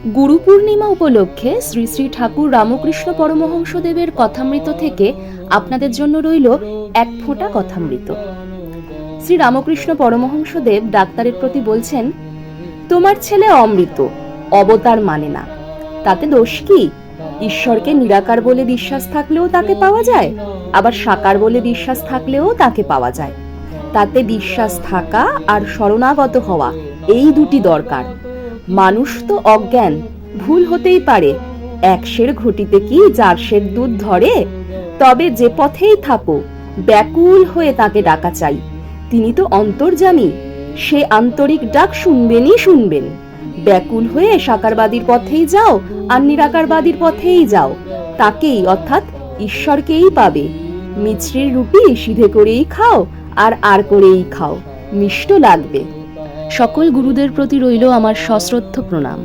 গুরু পূর্ণিমা উপলক্ষে শ্রী শ্রী ঠাকুর রামকৃষ্ণ পরমহংসদেবের কথামৃত থেকে আপনাদের জন্য রইল এক ফোঁটা কথামৃত। শ্রী রামকৃষ্ণ পরমহংসদেব ডাক্তারের প্রতি বলছেন, তোমার ছেলে অমৃত, অবতার মানে না, তাতে দোষ কি? ঈশ্বরকে নিরাকার বলে বিশ্বাস থাকলেও তাকে পাওয়া যায়, আবার সাকার বলে বিশ্বাস থাকলেও তাকে পাওয়া যায়। তাতে বিশ্বাস থাকা আর শরণাগত হওয়া, এই দুটি দরকার। মানুষ তো অজ্ঞান, ভুল হতেই পারে। এক সের ঘটিতে কি 4 সের দুধ ধরে? তবে যে পথেই থাকো, ব্যাকুল হয়ে তাকে ডাকা চাই। তিনি তো অন্তর্যামী, সে আন্তরিক ডাক শুনবেনই শুনবেন। ব্যাকুল হয়ে সাকারবাদীর পথেই যাও আর নিরাকারবাদীর পথেই যাও, তাকেই অর্থাৎ ঈশ্বরকেই পাবে। মিছরির রুটি সিধে করেই খাও আর করেই খাও, মিষ্ট লাগবে। সকল গুরুদের প্রতি রইল আমার সশ্রদ্ধ প্রণাম।